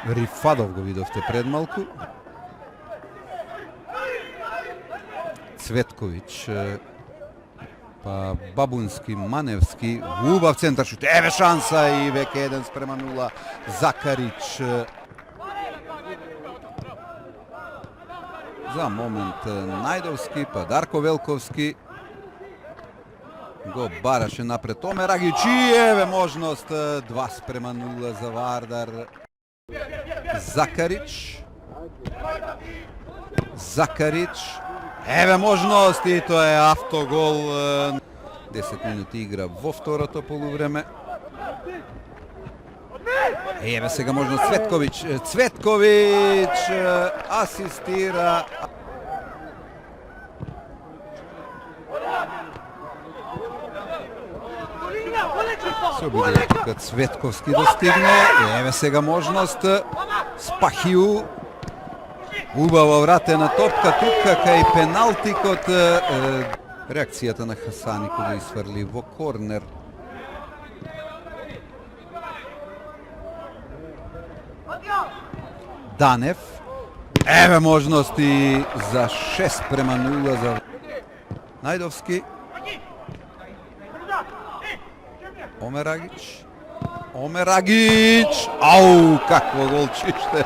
Рифадов го видовте пред малку. Цветковиќ, па Бабунски, Маневски, убав центар шут. Еве шанса и веќе 1:0. Закарич за момент Најдовски, па Дарко Велковски го бараше напред Омерагич и еве можност 2:0 за Вардар. Закарич, еве можност и тоа е автогол. 10 минути игра во второто полувреме. Еве сега можност Цветковиќ асистира. Се обиде тука Цветковски да стигне. Еве сега можност Спахију. Убаво вратена топка тука кај пеналтикот. Реакцијата на Хасани кога изфрли во корнер. Данев. Еве можности за 6:0 за Најдовски. Омерагич. Ау, какво голчиште!